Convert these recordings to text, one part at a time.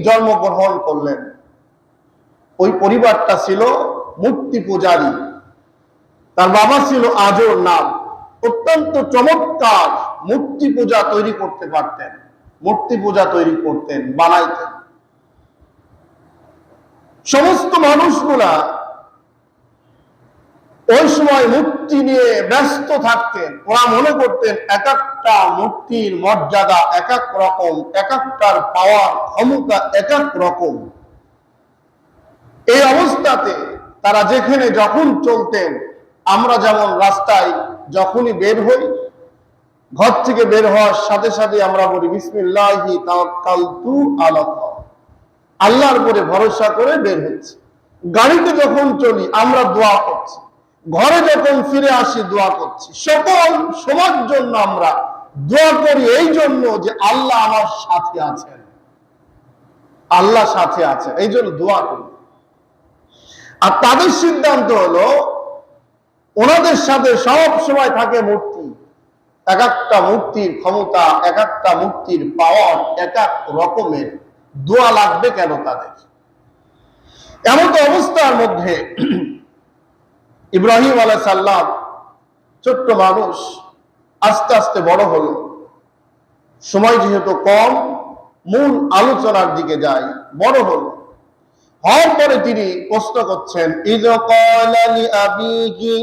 জন্মগ্রহণ করলেন। ওই পরিবারটা ছিল মূর্তি পূজারী। তার বাবা ছিল আজর নাম, অত্যন্ত চমৎকার মূর্তি পূজা তৈরি করতে পারতেন, মূর্তি পূজা তৈরি করতেন, বানাইতেন। সমস্ত মানুষগুলা ওই সময় মূর্তি নিয়ে ব্যস্ত থাকতেন। ওরা মনে করতেন এক একটা মূর্তির মর্যাদা এক এক রকম, এক একটার পাওয়ার ক্ষমতা এক এক রকম। এই অবস্থাতে তারা যেখানে যখন চলতেন, আমরা যেমন রাস্তায় যখনই বের হই, ঘর থেকে বের হওয়ার সাথে সাথে আমরা বলি বিসমিল্লাহি তাওয়াক্কালতু আলাল্লাহ, আল্লাহর উপরে ভরসা করে বের হচ্ছে। গাড়িতে যখন চলি আমরা দোয়া করছি, ঘরে যখন ফিরে আসি দোয়া করছি। সকল সবার জন্য আমরা দোয়া করি এই জন্য যে আল্লাহ আমার সাথে আছেন, আল্লাহ সাথে আছেন, এই জন্য দোয়া করি। আর তাদের সিদ্ধান্ত হলো ওনাদের সাথে সব সময় থাকে মূর্তি। এক একটা মূর্তির ক্ষমতা, এক একটা মূর্তির পাওয়ার এক এক রকমের, দোয়া লাগবে কেন তাদের? এমন তো অবস্থার মধ্যে ইব্রাহিম আলাইহিস সালাম ছোট্ট মানুষ, আস্তে আস্তে বড় হলো। সময় যেহেতু কম, মূল আলোচনার দিকে যাই। বড় হলো, হওয়ার পরে তিনি প্রশ্ন করছেন, ইয ক্বালা লিআবিহি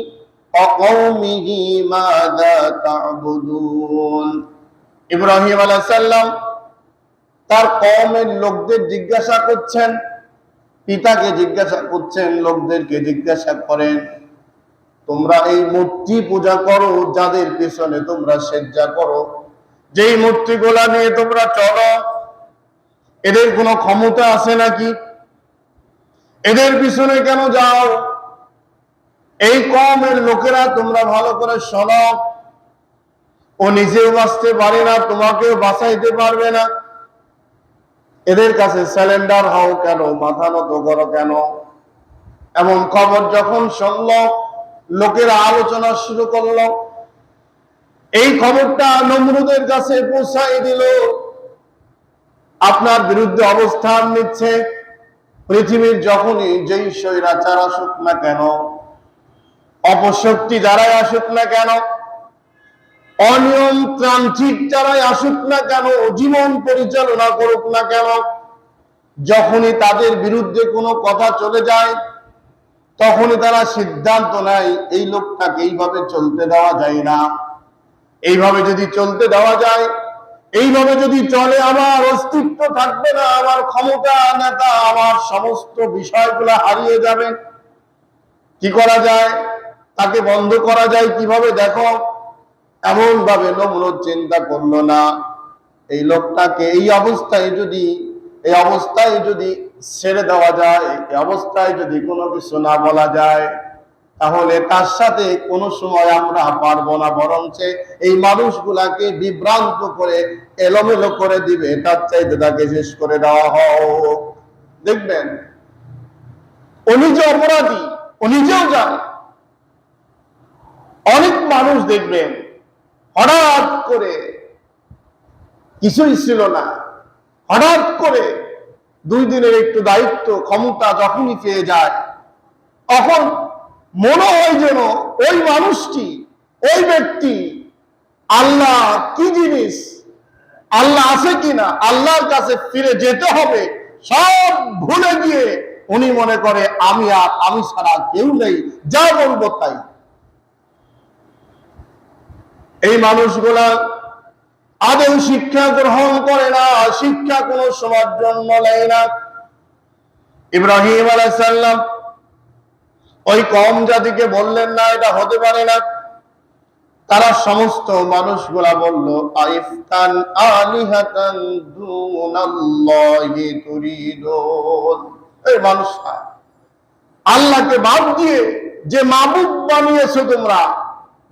ওয়া কওমিহি মাযা তা'বুদুন। ইব্রাহিম আলাইহিস সালাম তার কওমের লোকদের জিজ্ঞাসা করছেন, পিতাকে জিজ্ঞাসা করছেন, লোকদেরকে জিজ্ঞাসা করেন, তোমরা এই মূর্তি পূজা করো, যাদের পিছনে তোমরা সেজদা করো, যেই মূর্তিগুলা নিয়ে তোমরা চলো, এদের কোনো ক্ষমতা আছে নাকি? এদের পিছনে কেন যাও? এই কওমের লোকেরা, তোমরা ভালো করে শোনো, ও নিজেও বাঁচতে পারে না, তোমাকেও বাঁচাইতে পারবে না। এদের কাছে স্যালেন্ডার হও কেন, মাথা নত করো কেন? এমন খবর যখন শুনল, লোকেরা আলোচনা শুরু করলো। এই খবরটা নমরুদের কাছে পৌঁছাই দিল, আপনার বিরুদ্ধে অবস্থান নিচ্ছে। পৃথিবীর যখনই যেই স্বৈরাচার আসুক না কেন, অপশক্তি যারাই আসুক না কেন, অনিয়মতান্ত্রিক যারাই আসুক না কেন, জীবন পরিচালনা করুক না কেন, যখনই তাদের বিরুদ্ধে কোনো কথা চলে যায়, তখনই তারা সিদ্ধান্ত নেয় এই লোকটাকে এইভাবে চলতে দেওয়া যায় না। এইভাবে যদি চলতে দেওয়া যায়, এইভাবে যদি চলে, আমার অস্তিত্ব থাকবে না, আমার ক্ষমতা, নেতা, আমার সমস্ত বিষয়গুলো হারিয়ে যাবে। কি করা যায়? তাকে বন্ধ করা যায় কিভাবে? দেখো, এমন ভাবে নমরুদ চিন্তা করলো না, এই লোকটাকে এই অবস্থায় যদি ছেড়ে দেওয়া যায়, এই অবস্থায় যদি কোনো কিছু না বলা যায়, তাহলে তার সাথে কোনো সময় আমরা পারবো না, বরঞ্চ এই মানুষগুলাকে বিভ্রান্ত করে এলোমেলো করে দিবে। তার চাইতে তাকে শেষ করে দেওয়া হোক। দেখবেন ও নিজে অপরাধী, ও নিজেও জানে। অনেক মানুষ দেখবেন হঠাৎ করে, কিছুই ছিল না, হঠাৎ করে 2 দিনের একটু দায়িত্ব ক্ষমতা যখনই পেয়ে যায়, তখন মনে হয় যেন ওই মানুষটি, ওই ব্যক্তি আল্লাহ কি জিনিস, আল্লাহ আছে কিনা, আল্লাহর কাছে ফিরে যেতে হবে, সব ভুলে গিয়ে উনি মনে করে আমি ছাড়া কেউ নেই, যা বলবো তাই। এই মানুষগুলা আদৌ শিক্ষা গ্রহণ করে না, শিক্ষা কোন সমাজ জন্ম নেয় না। ইব্রাহিম আলাইহিস সালাম ওই কওম জাতিকে বললেন না, এটা হতে পারে না। তারা সমস্ত মানুষগুলা বলল, আইফতান আলিহাতান দুনাল্লাহি তুরিদুন। এই মানুষরা, আল্লাহকে বাদ দিয়ে যে মাবুদ বানিয়েছো তোমরা,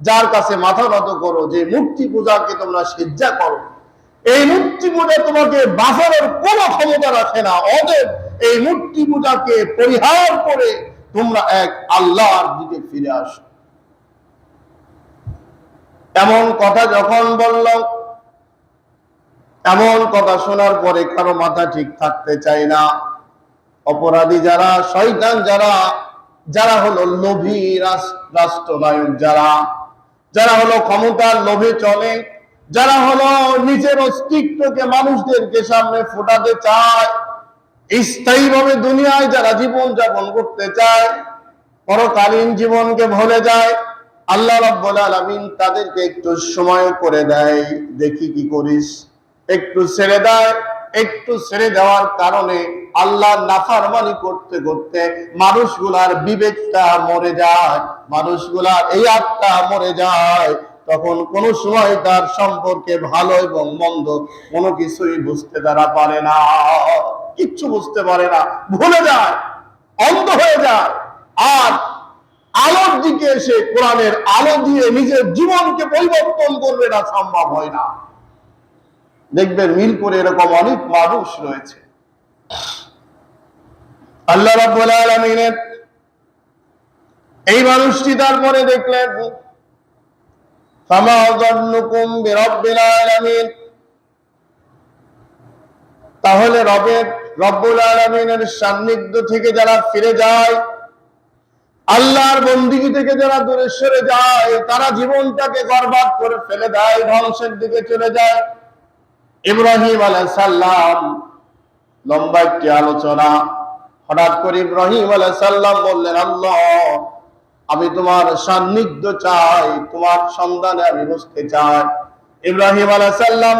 যার কাছে মাথা নত করো, যে মূর্তি পূজাকে তোমরা সিজদা করো, এই মূর্তি পূজা তোমাকে বাঁচানোর কোনো ক্ষমতা রাখে না। অতএব এই মূর্তি পূজাকে পরিহার করে তোমরা এক আল্লাহর দিকে ফিরে আসো। এমন কথা যখন বলল, এমন কথা শোনার পরে কারো মাথা ঠিক থাকতে চায় না। অপরাধী যারা, শয়তান যারা, যারা হলো লোভী রাষ্ট্রনায়ক, যারা হলো ক্ষমতার লোভে চলে, যারা হলো নিজের অস্তিত্বকে মানুষদেরকে সামনে ফোটাতে চায়, স্থায়ীভাবে দুনিয়ায় যারা জীবন যাপন করতে চায়, পরকালীন জীবনকে ভুলে যায়, আল্লাহ রাব্বুল আলামিন তাদেরকে একটু সময় করে দেয়, দেখি কি করিস, একটু ছেড়ে দেয়। একটু ছেড়ে দেওয়ার কারণে আল্লাহর নাফরমানি করতে করতে মানুষগুলার বিবেকটা মরে যায়, মানুষগুলার এই আত্মা মরে যায়। তখন কোন সময় তার সম্পর্কে ভালো এবং মন্দ কোনো কিছুই বুঝতে তারা পারে না, কিচ্ছু বুঝতে পারে না, ভুলে যায়, অন্ধ হয়ে যায়। আর আলোর দিকে এসে কোরআনের আলো দিয়ে নিজের জীবনকে পরিবর্তন করবে, এটা সম্ভব হয় না। দেখবেন মিরপুরে এরকম অনেক মানুষ রয়েছে। আল্লাহ রাব্বুল আলামিনের এই মানুষটি তারপরে দেখলেন, ফামা যান্নুকুম বিরাব্বিল আলামিন, তাহলে রব্বুল আলামিনের সান্নিধ্য থেকে যারা ফিরে যায়, আল্লাহর বন্দিগি থেকে যারা দূরে সরে যায়, তারা জীবনটাকে বরবাদ করে ফেলে দেয়, ধ্বংসের দিকে চলে যায়। ইব্রাহিম আলাইহিস সালাম, লম্বা একটি আলোচনা। হঠাৎ করে ইব্রাহিম আলাইহিস সালাম বললেন, আল্লাহ, আমি তোমার সান্নিধ্য চাই, তোমার সন্ধানে আমি বসতে চাই। ইব্রাহিম আলাইহিস সালাম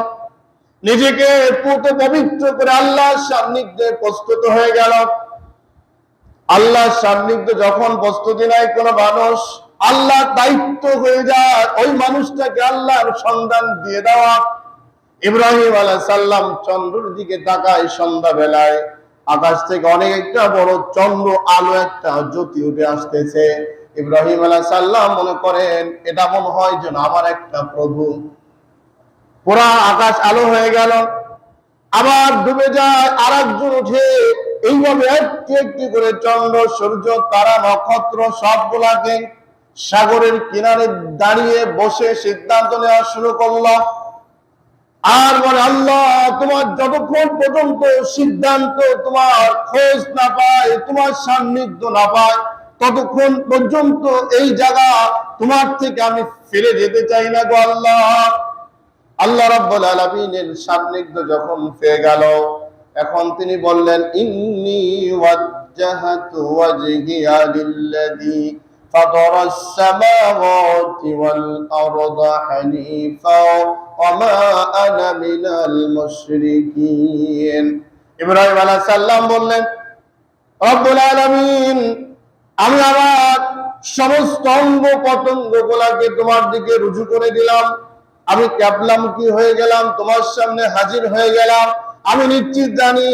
নিজেকে পুত পবিত্র করে আল্লাহর সান্নিধ্যে প্রস্তুত হয়ে গেল। আল্লাহর সান্নিধ্য যখন প্রস্তুতি নেয় কোন মানুষ, আল্লাহ দায়িত্ব হয়ে যায় ওই মানুষটাকে আল্লাহর সন্ধান দিয়ে দেওয়া। ইব্রাহিম আলাইহিস সালাম চন্দ্রের দিকে তাকায়, সন্ধ্যা বেলায় আকাশ থেকে অনেক একটা বড় চন্দ্র আলো, একটা জ্যোতি উঠে আসতেছে। ইব্রাহিম আলাইহিস সালাম মনে করেন এটা মনে হয় যেন আমার একটা প্রভু। পুরা আকাশ আলো হয়ে গেল, আবার ডুবে যায়, আর একজন উঠে, এইভাবে একটি একটি করে চন্দ্র, সূর্য, তারা, নক্ষত্র সবগুলাকে সাগরের কিনারে দাঁড়িয়ে বসে সিদ্ধান্ত নেওয়া শুরু করলো। আর বলে, আল্লাহ, তোমার যতক্ষণ পর্যন্ত সিদ্ধান্ত, তোমার খোঁজ না পায়, তোমার সান্নিধ্য না পায়, ততক্ষণ পর্যন্ত এই জায়গা তোমার থেকে আমি ফিরে যেতে চাই না গো আল্লাহ। আল্লাহ রাব্বুল আলামিনের সান্নিধ্য যখন পেয়ে গেল, এখন তিনি বললেন, ইন্নী ওয়াজ্জাহাতু ওয়াজহিয়া লিল্লাযী ফাতারাস সামাওয়াতি ওয়াল আরদা হানিফা ওয়া মা আনা মিনাল মুশরিকিন। ইব্রাহিম আলাইহিস সালাম বললেন, রব্বুল আলামিন, আমি আমার সমস্ত অঙ্গ পতঙ্গ গুলাকে তোমার দিকে রুজু করে দিলাম, আমি ক্যাবলামুখী হয়ে গেলাম, তোমার সামনে হাজির হয়ে গেলাম। আমি নিশ্চিত জানি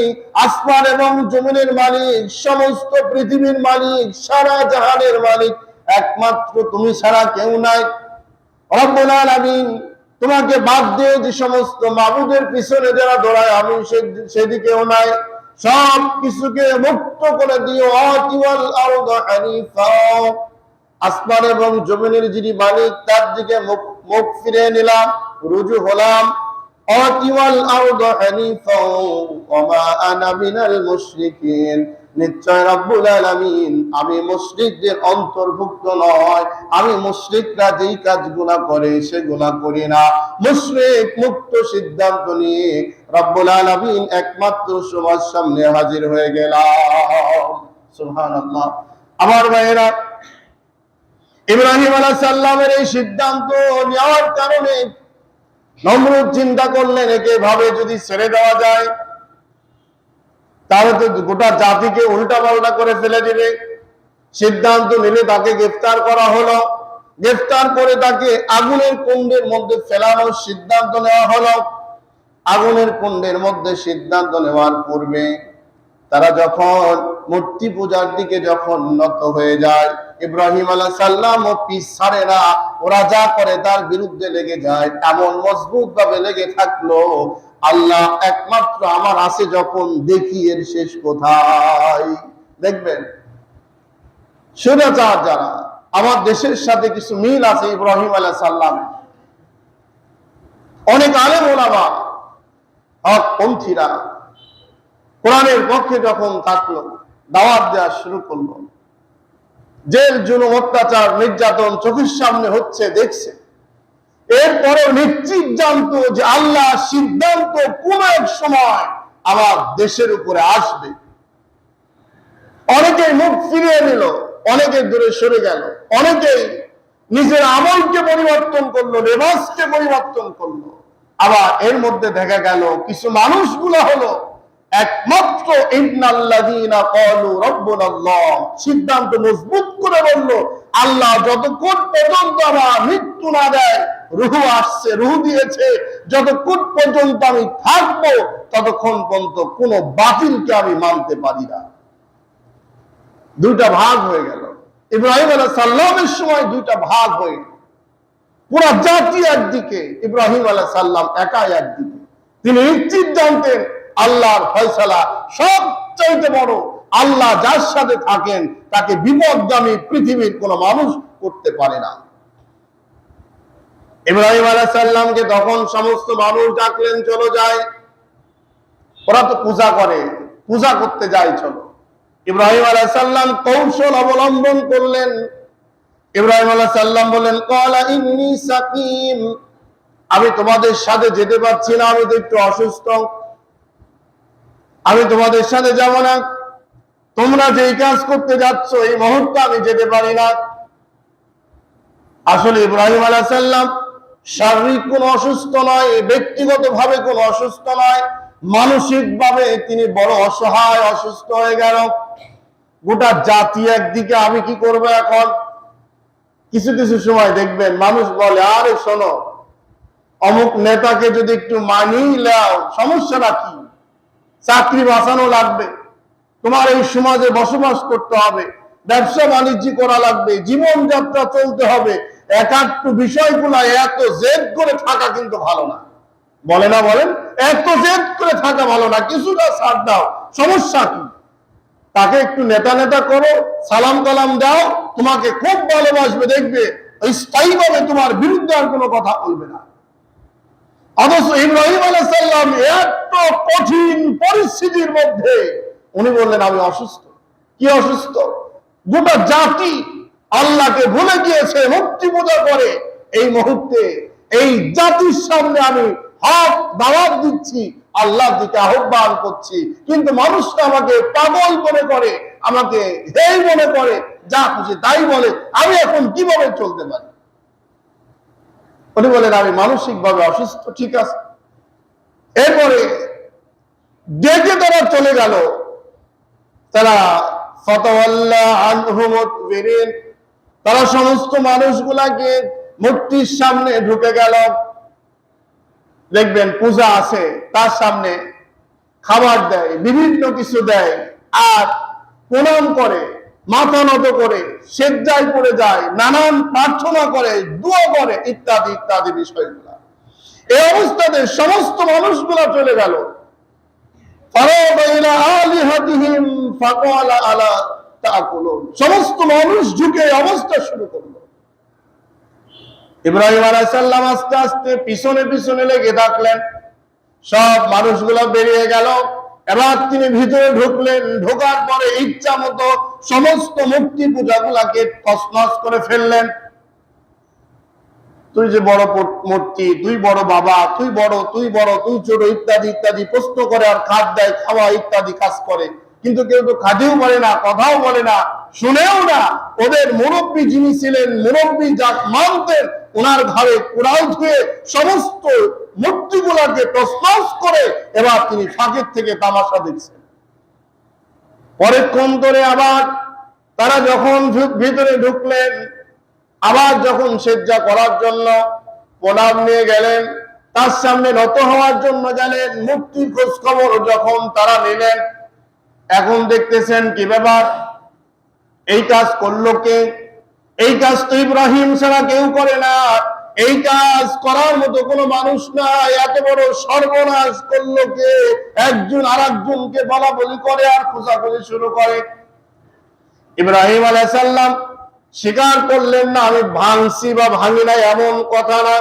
আসমান এবং জমিনের মালিক, সমস্ত পৃথিবীর মালিক, সারা জাহানের মালিক একমাত্র তুমি ছাড়া কেউ নাই। রব্বুল আলামিন, তোমাকে বাদ দিয়ে যে সমস্ত মাবুদের পিছনে যারা দৌড়ায়, আমি সেদিকেও নাই। সব কিছুকে মুক্ত করে দিও। আতিওয়াল আরদা হানিফা, আসমান এবং জমিনের যিনি মালিক, তার দিকে মুখ ফিরে নিলাম, রুজু হলাম। আতিওয়াল আরদা হানিফা ওয়া মা আনা মিনাল মুশরিকিন, নিশ্চয় রব্বুল আলামিন, আমি মুশরিকদের অন্তর্ভুক্ত নয়। আমি মুশরিকরা যেই কাজগুলা করে সেগুলা করি না। মুশরিক মুক্ত সিদ্ধান্ত নিয়ে রব্বুল আলামিন একমাত্র সবার সামনে হাজির হয়ে গেলাম। সুবহানাল্লাহ। আমার ভাইয়েরা, ইব্রাহিম আলাইহিস সালামের এই সিদ্ধান্ত নেওয়ার কারণে নমরুদ চিন্তা করলেন, একে ভাবে যদি ছেড়ে দেওয়া যায় তাহলে তো গোটা জাতিকে উল্টা পাল্টা করে ফেলে দিবে। সিদ্ধান্ত নিলে তাকে গ্রেফতার করা হলো। গ্রেফতার করে তাকে আগুনের কুণ্ডের মধ্যে ফেলানোর সিদ্ধান্ত নেওয়া হলো। আগুনের কুণ্ডের মধ্যে সিদ্ধান্ত নেওয়ার পূর্বে তারা যখন মূর্তি পূজার দিকে যখন নত হয়ে যায়, ইব্রাহিম আলাইহিস সালাম ও পিছ ছাড়ে না, ওরা যা করে তার বিরুদ্ধে লেগে যায়। এমন মজবুত ভাবে লেগে থাকলো, আল্লাহ একমাত্র আমার আছে যখন, দেখি এর শেষ কোথায়। দেখবেন সুরাচার যারা, আমার দেশের সাথে কিছু মিল আছে ইব্রাহিম আলাইহিস সালাম। অনেক আলেম ওলামা হকপন্থীরা কোরআনের পক্ষে যখন থাকলো, দাওয়াত দেওয়া শুরু করলো, জেল জুলুম অত্যাচার নির্যাতন চোখের সামনে হচ্ছে দেখছে, এরপরে নিশ্চিত জানতো যে আল্লাহ সিদ্ধান্ত কোন এক সময় আমার দেশের উপরে আসবে। অনেকেই মুখ ফিরিয়ে নিল, অনেকে দূরে সরে গেল, অনেকেই নিজের আমলকে পরিবর্তন করলো, লেবাসকে পরিবর্তন করলো। আবার এর মধ্যে দেখা গেল কিছু মানুষগুলো হলো একমাত্র ইন্নাল্লাযীনা ক্বালু রাব্বুনাল্লাহ, সিদ্ধান্ত মজবুত করে বলল আল্লাহ যতক্ষণ পর্যন্ত আমার মৃত্যু না দেয়, রূহ আসছে, রূহ দিয়েছে, যতক্ষণ পর্যন্ত আমি থাকবো ততক্ষণ পর্যন্ত কোনো বাতিলকে আমি মানতে পারি না। দুইটা ভাগ হয়ে গেল। ইব্রাহিম আলাইহিস সালামের সময় দুইটা ভাগ হয়ে গেল। পুরা জাতি একদিকে, ইব্রাহিম আলাইহিস সালাম একা একদিকে। তিনি নিশ্চিত জানতেন আল্লাহর ফয়সালা সবচাইতে বড়। আল্লাহ যার সাথে থাকেন তাকে বিপদগামী পৃথিবীর কোন মানুষ করতে পারে না। ইব্রাহিম আলাইহিস সালামকে তখন সমস্ত মানুষ ডাকলেন, চলো যাই, ওরা তো পূজা করে, পূজা করতে যায়, চলো। ইব্রাহিম আলাইহিস সালাম কৌশল অবলম্বন করলেন। ইব্রাহিম আলাইহিস সালাম বলেন, ক্বালা ইন্নী সাকিম, আমি তোমাদের সাথে যেতে পারছি না, আমি তো একটু অসুস্থ, আমি তোমাদের সাথে যাব না। তোমরা যে কাজ করতে যাচ্ছ এই মুহূর্তে আমি যেতে পারি না। আসলে ইব্রাহিম আলাইহিস সালাম শারীরিক কোনো অসুস্থ নয়, ব্যক্তিগতভাবে কোনো অসুস্থ নয়, মানসিকভাবে তিনি বড় অসহায়, অসুস্থ হয়ে গেল। গোটা জাতি একদিকে, আমি কি করবো এখন? কিছু কিছু সময় দেখবেন মানুষ বলে, আরে শোনো, অমুক নেতাকে যদি একটু মানিয়ে নাও, সমস্যাটা কি? চাকরি বাঁচানো লাগবে, তোমার এই সমাজে বসবাস করতে হবে, ব্যবসা বাণিজ্য করা লাগবে, জীবনযাত্রা চলতে হবে, একাত্ম বিষয়গুলো এত জেদ করে থাকা কিন্তু ভালো না। বলে না, বলেন? এত জেদ করে থাকা ভালো না, কিছুটা ছাড় দাও, সমস্যা কি? তাকে একটু নেতা নেতা করো, সালাম কালাম দাও, তোমাকে খুব ভালোবাসবে, দেখবে স্থায়ীভাবে তোমার বিরুদ্ধে আর কোনো কথা বলবে না। অথচ ইব্রাহিম আলাইহিস সালাম এত কঠিন পরিস্থিতির মধ্যে উনি বললেন, আমি অসুস্থ। কি অসুস্থ? গোটা জাতি আল্লাহকে ভুলে গিয়েছে, মূর্তি পূজা করে। এই মুহূর্তে এই জাতির সামনে আমি হক দাওয়াত দিচ্ছি, আল্লাহর দিকে আহ্বান করছি, কিন্তু মানুষটা আমাকে পাগল মনে করে, আমাকে হেয় মনে করে, যা খুশি তাই বলে। আমি এখন কিভাবে চলতে পারি? উনি বলেন, আমি মানসিকভাবে অসুস্থ। ঠিক আছে। এরপরে ডেকে তারা চলে গেল। তারা ফাতাওয়াল্লা আনহু মুদবিরিন, তারা সমস্ত মানুষগুলাকে মূর্তির সামনে ঢুকে গেল। দেখবেন পূজা আছে, তার সামনে খাবার দেয়, বিভিন্ন কিছু দেয়, আর প্রণাম করে, মাথা নত করে, সেজদায় পড়ে যায়, নানান প্রার্থনা করে, দোয়া করে, ইত্যাদি ইত্যাদি বিষয়গুলা। এই অবস্থাতে সমস্ত মানুষগুলা চলে গেল। সমস্ত মানুষ ঝুঁকে অবস্থা শুরু করলো। ইব্রাহিম আলাইহিস সালাম আস্তে আস্তে পিছনে পিছনে লেগে থাকলেন। সব মানুষগুলো বেরিয়ে গেল। এবার তিনি ভিতরে ঢুকলেন। ঢোকার পরে ইচ্ছা মতো সমস্ত মূর্তি পূজাগুলাকে তছনছ করে ফেললেন। তুই যে বড় মূর্তি, তুই বড় বাবা, তুই বড়, তুই বড়, তুই ছোট, ইত্যাদি ইত্যাদি প্রশ্ন করে, আর খাদ দেয়, খাওয়া ইত্যাদি কাজ করে। কিন্তু কেউ তো কাজেও বলে না, কথাও বলে না, শুনেও না। ওদের মুরব্বী যিনি ছিলেন, মুরব্বী যা মানতেন, ওনার ঘরে কুড়াল ধুয়ে সমস্ত মূর্তিগুলাকে তছনছ করে এবার তিনি ফাঁকের থেকে তামাশা দেখছেন। পরেক্ষণ ধরে আবার তারা যখন ভিতরে ঢুকলেন, আবার যখন সেজদা করার জন্য প্রণাম নিয়ে গেলেন, তার সামনে নত হওয়ার জন্য গেলেন, মূর্তির খোঁজ খবর যখন তারা নিলেন, এখন দেখতেছেন কি ব্যাপার, এই কাজ করলো কে? এই কাজ তো ইব্রাহিম ছাড়া কেউ করে না, এই কাজ করার মতো কোনো মানুষ নাই, এত বড় সর্বনাশ করলো কে? একজন আর একজনকে বলা বলি করে আর খোঁজাখুঁজি শুরু করে। ইব্রাহিম আলাইহিস সালাম স্বীকার করলেন না, আমি ভাঙছি বা ভাঙি নাই এমন কথা না।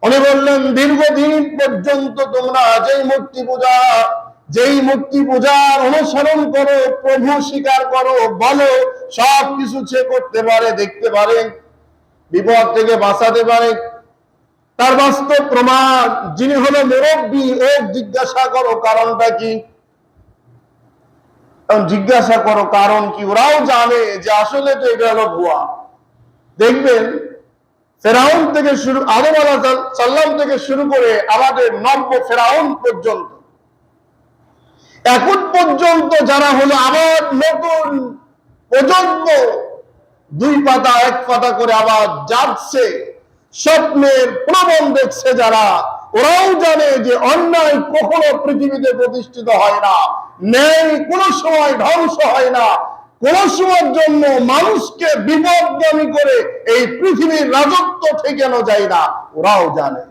উনি বললেন, দীর্ঘদিন পর্যন্ত তোমরা যেই মূর্তি পূজার অনুসরণ করো, প্রভু স্বীকার করো, বলো সব কিছু সে করতে পারে, দেখতে পারে, বিপদ থেকে বাঁচাতে পারে, তার বাস্তব প্রমাণ যিনি হলো মুরব্বী, ও জিজ্ঞাসা করো কারণটা কি। জিজ্ঞাসা করো কারণ কি, ওরাও জানে যে আসলে তো এটা হলো ভুয়া। দেখবেন ফেরাউন থেকে শুরু, আদম আলাইহিস সালাম থেকে শুরু করে আমাদের নব্য ফেরাউন পর্যন্ত, এখন পর্যন্ত যারা হলো আবার নতুন প্রজন্ম, দুই পাতা এক পাতা করে আবার যাচ্ছে, স্বপ্নের প্রবণ দেখছে যারা, ওরাও জানে যে অন্যায় কখনো পৃথিবীতে প্রতিষ্ঠিত হয় না, ন্যায় কোন সময় ধ্বংস হয় না, কোন সময়ের জন্য মানুষকে বিপদগামী করে এই পৃথিবীর রাজত্ব ঠেকানো যায় না, ওরাও জানে।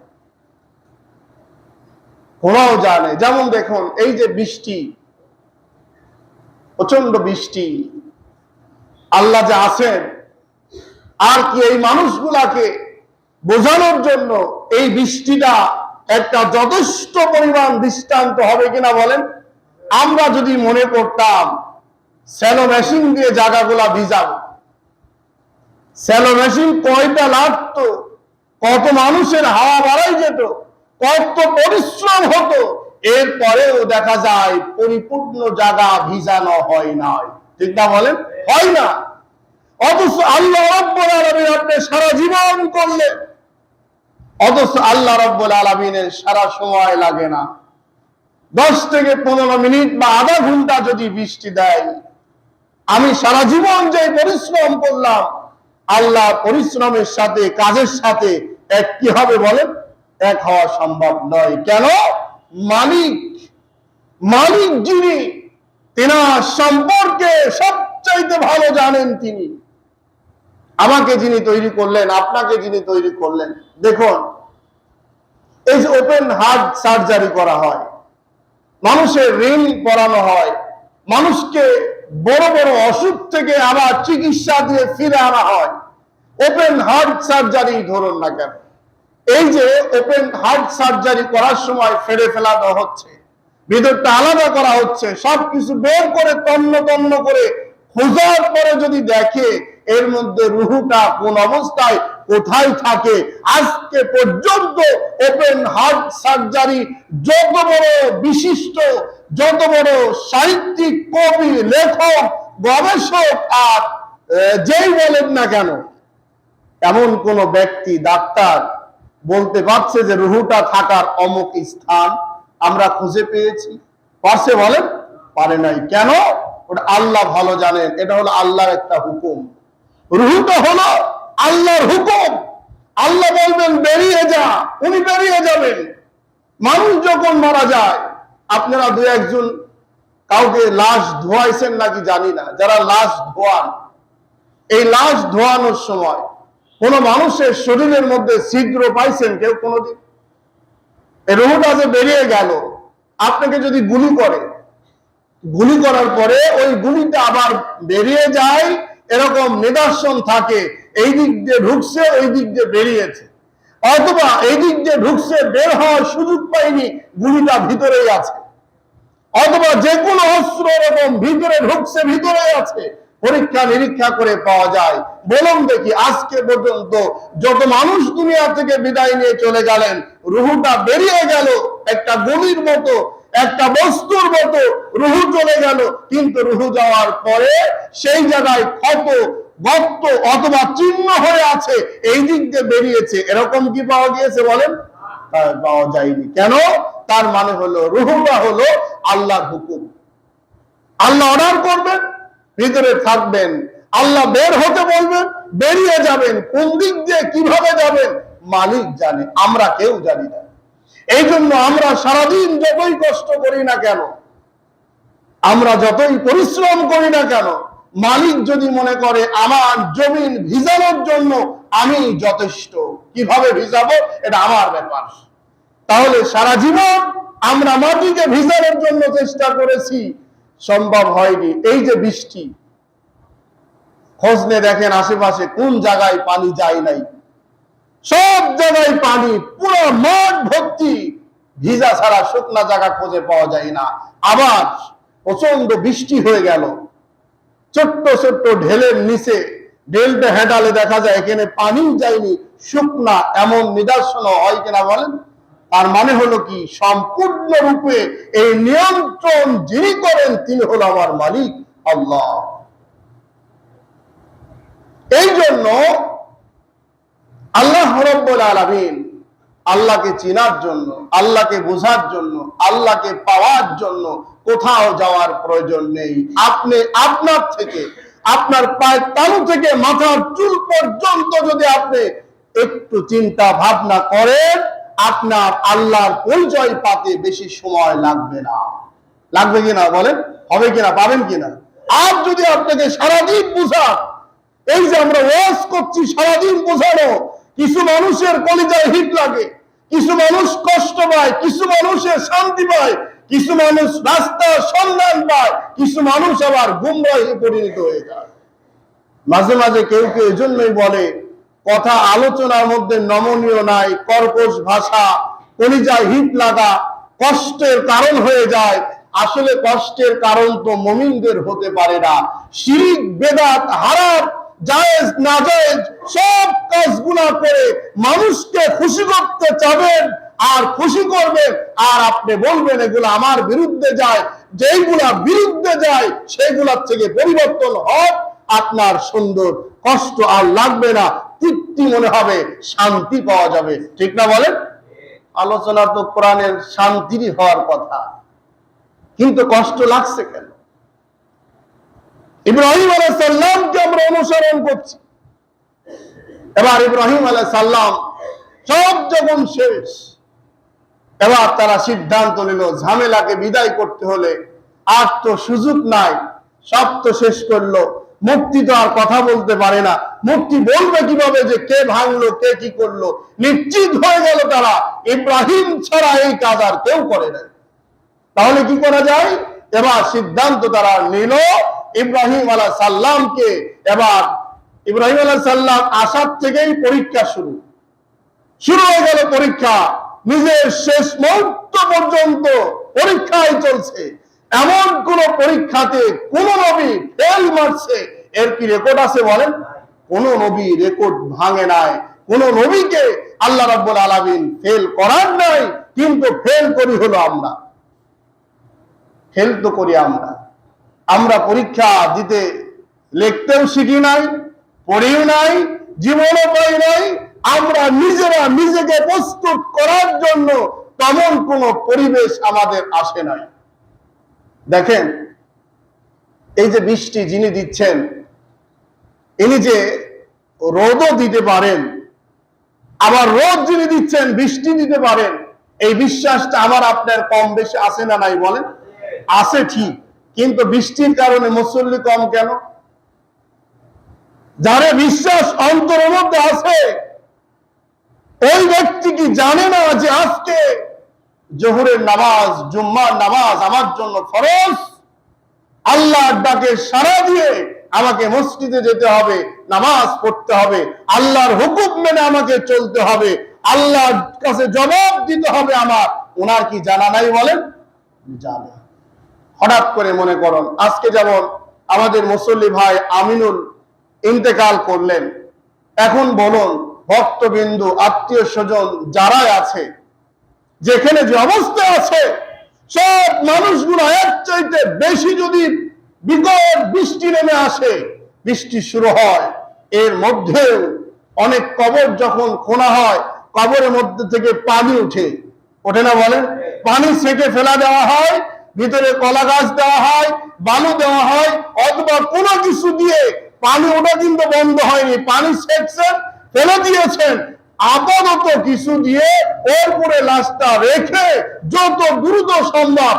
ওরাও জানে। যেমন দেখুন, এই যে বৃষ্টি, প্রচন্ড বৃষ্টি, আল্লাহ যে আছেন, আর কি এই মানুষগুলাকে বোঝানোর জন্য এই বৃষ্টিটা একটা যথেষ্ট পরিমাণ দৃষ্টান্ত হবে কিনা বলেন। আমরা যদি মনে করতাম স্যালো মেশিন দিয়ে জায়গাগুলা ভিজাবো, স্যালো মেশিন কয়টা লাগতো, কত মানুষের হাওয়া বাড়াই যেত, কত পরিশ্রম হতো, এরপরেও দেখা যায় পরিপূর্ণ জায়গা ভিজানো হয় না। ঠিক না বলেন? হয় না। অথচ আল্লাহ রাব্বুল আলামিন আপনি সারা জীবন করলেন, অথচ আল্লাহ রাব্বুল আলামিনের সারা সময় লাগে না। 10 থেকে 15 মিনিট বা আধা ঘন্টা যদি বৃষ্টি দেয়, আমি সারা জীবন যে পরিশ্রম করলাম, আল্লাহ পরিশ্রমের সাথে কাজের সাথে এক কি হবে বলেন? এক হওয়া সম্ভব নয়। কেন? মালিক যিনি, তেনার সম্পর্কে সবচাইতে ভালো জানেন তিনি। আমাকে যিনি তৈরি করলেন, আপনাকে যিনি তৈরি করলেন, দেখুন এই যে ওপেন হার্ট সার্জারি করা হয়, মানুষের ঋণ পড়ানো হয়, মানুষকে বড় বড় অসুখ থেকে আবার চিকিৎসা দিয়ে ফিরে আনা হয়, ওপেন হার্ট সার্জারি ধরুন না কেন, এই যে ওপেন হার্ট সার্জারি করার সময় ফেড়ে ফেলানো হচ্ছে, ভিতরটা আলাদা করা হচ্ছে, সবকিছু বের করে তন্ন তন্ন করে খোঁজার পরে যদি দেখে এর মধ্যে রুহুটা কোন অবস্থায় কোথায় থাকে, আজকে পর্যন্ত ওপেন হার্ট সার্জারি যত বড় বিশিষ্ট, যত বড় সাহিত্যিক, কবি, লেখক, গবেষক আর যেই বলেন না কেন, এমন কোন ব্যক্তি, ডাক্তার বলতে পারছে যে রুহুটা থাকার অমুক স্থান আমরা খুঁজে পেয়েছি? পারছে বলেন? পারে নাই। কেন? ওটা আল্লাহ ভালো জানেন, এটা হলো আল্লাহর একটা হুকুম। রুহুটা হলো আল্লাহর হুকুম। আল্লাহ বলবেন বেরিয়ে যা, উনি বেরিয়ে যাবেন। মানুষ যখন মারা যায়, আপনারা দু একজন কাউকে লাশ ধোয়াইছেন নাকি জানি না, যারা লাশ ধোয়ান, এই লাশ ধোয়ানোর সময় কোন মানুষের শরীরের মধ্যে ছিদ্র পাইছেন কেউ কোনোদিন? এই রুহুটা যে বেরিয়ে গেল, আপনাকে যদি গুলি করে, গুলি করার পরে ওই গুলিটা আবার বেরিয়ে যায়, এরকম নিদর্শন থাকে, এই দিক দিয়ে ঢুকছে, ওই দিক দিয়ে বেরিয়েছে, অথবা এই দিক দিয়ে ঢুকছে, বের হওয়ার সুযোগ পাইনি, গুলিটা ভিতরেই আছে, অথবা যে কোনো অস্ত্র এরকম ভিতরে ঢুকছে, ভিতরেই আছে, পরীক্ষা নিরীক্ষা করে পাওয়া যায়। বলুন দেখি, আজকে পর্যন্ত যত মানুষ দুনিয়া থেকে বিদায় নিয়ে চলে গেলেন, রুহুটা বেরিয়ে গেল, একটা গুলির মতো, একটা বস্তুর মতো রুহু চলে গেল, কিন্তু রুহু যাওয়ার পরে সেই জায়গায় ক্ষত, গর্ত অথবা চিহ্ন হয়ে আছে, এই দিক দিয়ে বেরিয়েছে, এরকম কি পাওয়া গিয়েছে বলেন? পাওয়া যায়নি। কেন? তার মানে হলো রুহুটা হলো আল্লাহর হুকুম। আল্লাহ অর্ডার করবেন, ভিতরে থাকবেন, আল্লাহ বের হতে বলবেন, বেরিয়ে যাবেন। কোন দিক দিয়ে কিভাবে যাবেন মালিক জানে, আমরা কেউ জানি না। এই জন্য আমরা সারাদিন যতই কষ্ট করি না কেন, আমরা যতই পরিশ্রম করি না কেন, মালিক যদি মনে করে আমার জমিন ভিজানোর জন্য আমি যথেষ্ট, কিভাবে ভিজাবো এটা আমার ব্যাপার, তাহলে সারা জীবন আমরা মাটিকে ভিজানোর জন্য চেষ্টা করেছি, সম্ভব হয়নি। এই যে বৃষ্টি, খোঁজ নিয়ে দেখেন আশেপাশে কোন জায়গায় পানি যায় নাই, সব জায়গায় পানি, পুরো মাঠ ভর্তি, ভিজা ছাড়া শুকনা জায়গা খুঁজে পাওয়া যায় না। আবার প্রচন্ড বৃষ্টি হয়ে গেল, ছোট্ট ছোট্ট ঢেলের নিচে, ঢেলটা হেঁটালে দেখা যায় এখানে পানিও যায়নি, শুকনা, এমন নিদর্শন হয় কিনা বলেন? তার মানে হলো কি, সম্পূর্ণরূপে এই নিয়ন্ত্রণ যিনি করেন তিনি হলো আমার মালিক আল্লাহ। এই জন্য আল্লাহ রাব্বুল আলামিন, আল্লাহকে চেনার জন্য, আল্লাহকে বোঝার জন্য, আল্লাহকে পাওয়ার জন্য কোথাও যাওয়ার প্রয়োজন নেই। আপনি আপনার থেকে, আপনার পায়ের তালু থেকে মাথার চুল পর্যন্ত যদি আপনি একটু চিন্তা ভাবনা করেন, আপনার আল্লাহর পরিচয় পাতে বেশি সময় লাগবে না। লাগবে কিনা বলেন? হবে কিনা? পাবেন কিনা? আর যদি আপনাকে সারাদিন বোঝা, এই যে আমরা ওয়াজ করছি সারাদিন বোঝানো, কিছু মানুষের কলিজায় হিট লাগে, কিছু মানুষ কষ্ট পায়, কিছু মানুষের শান্তি পায়, কিছু মানুষ রাস্তার সন্ধান পায়, কিছু মানুষ আবার গুমরাহে পরিণত হয়ে যায়। মাঝে মাঝে কেউ কেউ এজন্যই বলে, কথা আলোচনার মধ্যে নমনীয় নাই, কর্কশ ভাষা, কলিজায় হিট লাগা কষ্টের কারণ হয়ে যায়। আসলে কষ্টের কারণ তো মুমিনদের হতে পারে না। শিরক, বেদাত, হারাম, জায়েজ নাজায়েজ সব কাজগুলা করে মানুষকে খুশি করতে চাবেন আর খুশি করবেন, আর আপনি বলবেন এগুলো আমার বিরুদ্ধে যায়। যেইগুলা বিরুদ্ধে যায় সেইগুলার থেকে পরিবর্তন হয়, আপনার সুন্দর, কষ্ট আর লাগবে না, তৃপ্তি মনে হবে, শান্তি পাওয়া যাবে। ঠিক না বলেন? আলোচনা তো কোরআনের শান্তিরই হওয়ার কথা, কিন্তু কষ্ট লাগছে কেন? ইব্রাহিম আলাইহিস সালামকে আমরা অনুসরণ করছি। এবার ইব্রাহিম আলাইহিস সালাম সব যখন শেষ, এবার তারা সিদ্ধান্ত নিল ঝামেলাকে বিদায় করতে হলে আর তো সুযোগ নাই, সব তো শেষ করলো। মুক্তি তো আর কথা বলতে পারে না, মুক্তি বলবে কিভাবে যে কে ভাঙলো, কে কি করলো? নিশ্চিত হয়ে গেল তারা ইব্রাহিম ছাড়া এই কাজ আর কেউ করে না। তাহলে কি করা যায়? এবার সিদ্ধান্ত তারা নিল ইব্রাহিম আলাইহিস সালামকে, এবার ইব্রাহিম আলাইহিস সালাম আসার থেকেই পরীক্ষা শুরু হয়ে গেল। পরীক্ষা নিজের শেষ মুহূর্ত পর্যন্ত পরীক্ষায় চলছে। এমন কোন পরীক্ষাতে কোন নবী ফেল মারছে এর কি রেকর্ড আছে বলেন? কোন নবী রেকর্ড ভাঙে নাই। কোন নবীকে আল্লাহ রাব্বুল আলামিন ফেল করার নাই, কিন্তু ফেল করি হলো আমরা। ফেল তো করি আমরা পরীক্ষা দিতে, লিখতেও শিখি নাই, পড়িও নাই, জীবনও পাই নাই। আমরা নিজেরা নিজেকে প্রস্তুত করার জন্য তেমন কোন পরিবেশ আমাদের আসে নাই। দেখেন, এই যে বৃষ্টি যিনি দিচ্ছেন, ইনি যে রোদও দিতে পারেন, আবার রোদ যিনি দিচ্ছেন বৃষ্টি দিতে পারেন, এই বিশ্বাসটা আমার আপনার কম বেশি আছে না নাই বলেন? আছে ঠিক, কিন্তু বৃষ্টির কারণে মুসল্লি কম কেন? যারা বিশ্বাস অন্তরের মধ্যে আছে, ওই ব্যক্তি কি জানে না যে আজকে জোহরের নামাজ, জুম্মার নামাজ আমার জন্য ফরজ? আল্লাহর ডাকে সাড়া দিয়ে আমাকে মসজিদে যেতে হবে, নামাজ পড়তে হবে, আল্লাহর হুকুম মেনে আমাকে চলতে হবে, আল্লাহর কাছে জবাব দিতে হবে আমার। ওনার কি জানা নাই বলেন? জানে। হঠাৎ করে মনে করুন, আজকে যেমন আমাদের মুসল্লি ভাই আমিনুল ইন্তেকাল করলেন, এখন বলুন ভক্তবিন্দু, আত্মীয় স্বজন যারা আছে, যেখানে যে অবস্থা আছে, সব মানুষগুলো এক চাইতে বেশি যদি বিকট বৃষ্টি নেমে আসে, বৃষ্টি শুরু হয়, এর মধ্যেও অনেক কবর যখন খোঁড়া হয়, কবরের মধ্যে থেকে পানি ওঠে না বলেন? পানি ছেঁকে ফেলা দেওয়া হয়, ভিতরে কলা গাছ দেওয়া হয়, বালু দেওয়া হয়, অথবা কোনো কিছু দিয়ে পানি ওটা কিন্তু বন্ধ হয়নি, পানি ছেঁকছেন, ফেলে দিয়েছেন, আপাতত কিছু দিয়ে ওর পরে লাশটা রেখে যত দ্রুত সম্ভব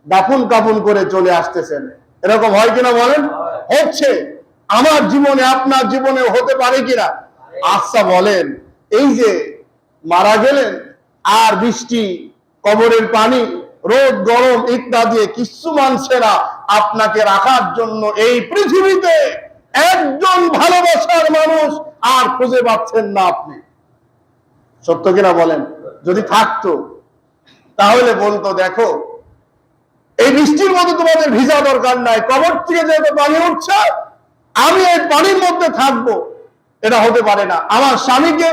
দাফন কাফন করে চলে আসতেছেন। এরকম হয় কিনা বলেন? হচ্ছে। আমার জীবনে, আপনার জীবনে হতে পারে কিনা? আচ্ছা বলেন, এই যে মারা গেলেন আর বৃষ্টি, কবরের পানি, রোদ, গরম ইত্যাদি কিছু মানছে না, আপনাকে রাখার জন্য এই পৃথিবীতে একজন ভালোবাসার মানুষ আর খুঁজে পাচ্ছেন না আপনি। সত্য কিনা বলেন? যদি থাকতো তাহলে বলতো, দেখো এই বৃষ্টির মধ্যে তোমাদের ভিজা দরকার নাই, কবর থেকে যেহেতু পানি উঠছে আমি এই পানির মধ্যে থাকবো। এটা হতে পারে না। আমার স্বামীকে,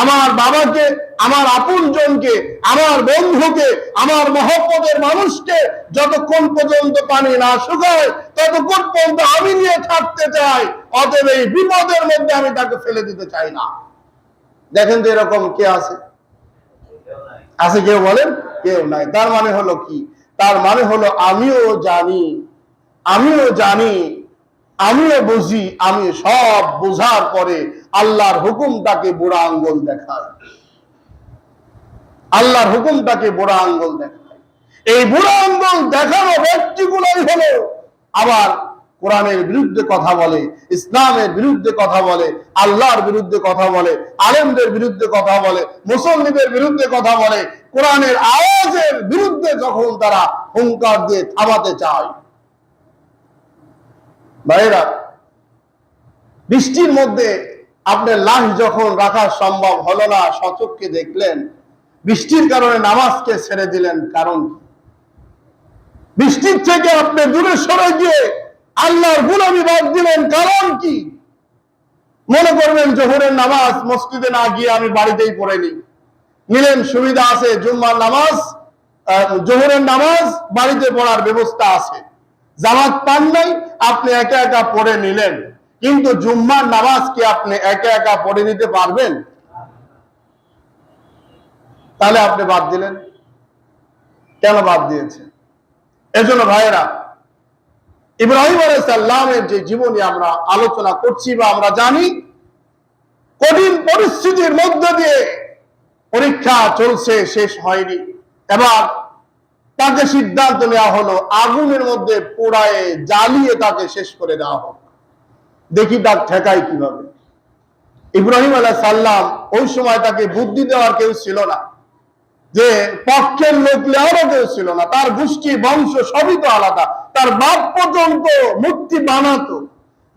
আমার বাবাকে, আমার আপনজনকে, আমার বন্ধুকে, আমার মহব্বতের মানুষকে যতক্ষণ পর্যন্ত পানি না শুকায় ততক্ষণ পর্যন্ত আমি নিয়ে থাকতে চাই। অতএব এই বিপদের মধ্যে আমি তাকে ফেলে দিতে চাই না। দেখেন তো এরকম কে আছে? আছে কেউ বলেন? কেউ নাই। তার মানে হলো কি? তার মানে হলো আমিও জানি, আমিও বুঝি, আমি সব বোঝার পরে আল্লাহর হুকুমটাকে বুড়া আঙ্গুল দেখায়। আল্লাহর হুকুমটাকে বুড়া আঙ্গুল দেখায়। এই বুড়া আঙ্গুল দেখানো ব্যক্তিগুলোই হলো আবার কোরআনের বিরুদ্ধে কথা বলে, ইসলামের বিরুদ্ধে কথা বলে, আল্লাহর বিরুদ্ধে কথা বলে, আলেমদের বিরুদ্ধে কথা বলে, মুসল্লিদের বিরুদ্ধে কথা বলে। কোরআনের আওয়াজের বিরুদ্ধে যখন তারা হুঙ্কার দিয়ে থামাতে চায়। ভাইরা, বৃষ্টির মধ্যে আপনার লাশ যখন রাখা সম্ভব হলো না, সচক্ষে দেখলেন, বৃষ্টির কারণে নামাজকে ছেড়ে দিলেন, কারণ বৃষ্টির থেকে আপনি দূরে সরে গিয়ে আল্লাহর গোলামি বাদ দিলেন, কারণ কি? মনে করবেন জোহরের নামাজ মসজিদে না গিয়ে আমি বাড়িতেই পড়ে নিলেন, সুবিধা আছে, জুম্মার নামাজ, জোহরের নামাজ বাড়িতে পড়ার ব্যবস্থা আছে, জামাত পান নাই, আপনি একা একা পড়ে নিলেন। কিন্তু জুম্মার নামাজ কি আপনি একা একা পড়ে নিতে পারবেন? তাহলে আপনি বাদ দিলেন কেন? বাদ দিয়েছেন এজন্য ভাইয়েরা, ইব্রাহিম আলাইহিস সালামের যে জীবনী আমরা আলোচনা করছি বা আমরা জানি, কঠিন পরিস্থিতির মধ্যে দিয়ে পরীক্ষা চলছে, শেষ হয়নি। এবার তাকে সিদ্ধান্ত নেওয়া হলো আগুনের মধ্যে পোড়ায় জ্বালিয়ে তাকে শেষ করে দেওয়া হোক। দেখি তার ঠেকায় কিভাবে। ইব্রাহিম আলাইহিস সালাম ওই সময় তাকে বুদ্ধি দেওয়ার কেউ ছিল না, যে পক্ষের লোক লেওয়ারও কেউ ছিল না, তার গোষ্ঠী বংশ সবই তো আলাদা। তার বাপ পর্যন্ত মূর্তি বানাতো।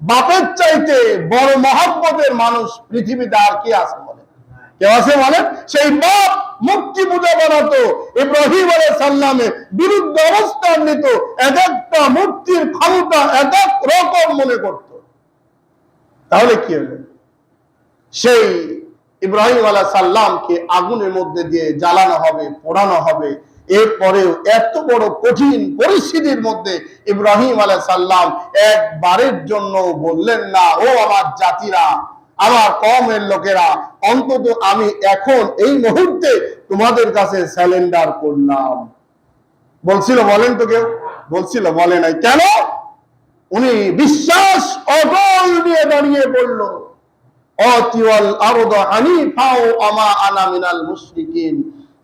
বাপের চাইতে বড় মহব্বতের মানুষ পৃথিবীতে আর কি আছে বলে? কেউ আছে বলে? সেই বাপ মূর্তি পূজা বানাতো, ইব্রাহিম আলাইহিস সালামের বিরুদ্ধে অবস্থান নিত, এক একটা মূর্তির ক্ষমতা এক এক রকম মনে করত। তাহলে কি হলো? সেই ইব্রাহিম আলাইহিস সালামকে আগুনের মধ্যে দিয়ে জ্বালানো হবে, পোড়ানো হবে। এরপরেও এত বড় কঠিন পরিস্থিতির মধ্যে ইব্রাহিম আলাইহিস সালাম একবারের জন্য বললেন না, ও আমার জাতিরা, আমার কওমের লোকেরা, অন্তত আমি এখন এই মুহূর্তে তোমাদের কাছে স্যালেন্ডার করলাম। বলছিল? বলেন তো কেউ? বলছিল? বলে নাই। কেন? উনি বিশ্বাস অটল নিয়ে দাঁড়িয়ে পড়ল।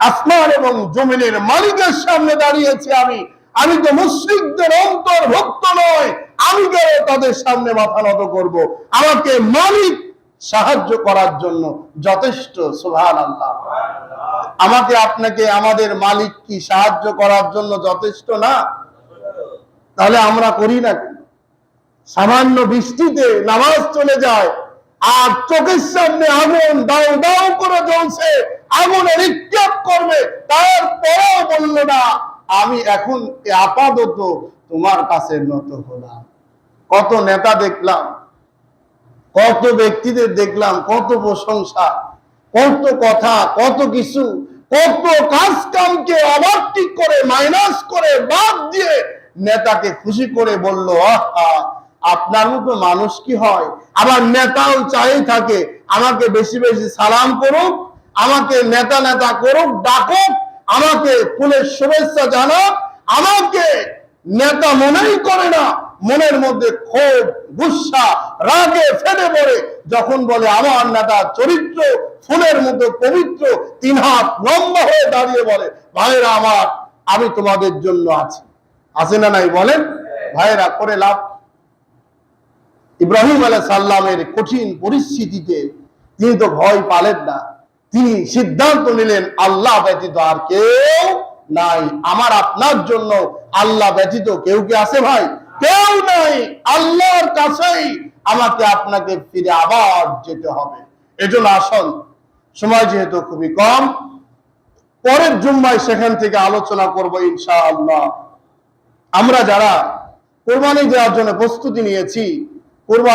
আসমান এবং জমিনের মালিকের সামনে দাঁড়িয়েছি আমি তো মুশরিকদের অন্তর্ভুক্ত নয়, আমি কেন তাদের সামনে মাথা নত করব? আমাকে মালিক সাহায্য করার জন্য যথেষ্ট। সুবহানাল্লাহ। আমাকে আপনাকে আমাদের মালিক কি সাহায্য করার জন্য যথেষ্ট না? তাহলে আমরা করি না? সামান্য বৃষ্টিতে নামাজ চলে যায়, আর চোখের সামনে আগুন দাও দাও করে জ্বলছে, আগুনে নিক্ষেপ করবে, তারপরেও বলল না আমি এখন আপাতত তোমার কাছে নত হলাম। কত নেতা দেখলাম, কত ব্যক্তিদের দেখলাম, কত প্রশংসা, কত কথা, কত কিছু, কত কাজ কামকে অবার্তিক করে, মাইনাস করে, বাদ দিয়ে নেতাকে খুশি করে বলল, আহা, আপনার মতো মানুষ কি হয়? আবার নেতাও চাই থাকে আমাকে বেশি বেশি সালাম করুক, আমাকে নেতা নেতা করুক, ডাকুক, আমাকে ফুলের শুভেচ্ছা জানাক। আমাকে নেতা মনেই করে না, মনের মধ্যে ক্ষোভ, গুসা, রাগে ফেটে পড়ে যখন বলে আমার নেতা চরিত্র ফুলের মতো পবিত্র, 3 হাত লম্বা হয়ে দাঁড়িয়ে বলে, ভাইরা আমার, আমি তোমাদের জন্য আছি। আছে না নাই বলেন? ভাইরা, করে লাভ? ইব্রাহিম আলাইহিস সালামের কঠিন পরিস্থিতিতে তিনি তো ভয় পালেন না। তিনি সিদ্ধান্ত নিলেন আল্লাহ ব্যতীত আর কেউ নাই। আমার আপনার জন্য আল্লাহ ব্যতীত কেউ কি আছে ভাই? কেউ নাই। আল্লাহর কাছেই আমাকে আপনাকে ফিরে আবার যেতে হবে। এজন্য আসুন সময় যেহেতু খুবই কম, পরের জুম্মায় সেখান থেকে আলোচনা করব ইনশাআল্লাহ। আমরা যারা কোরবানি দেওয়ার জন্য প্রস্তুতি নিয়েছি, কোরবানি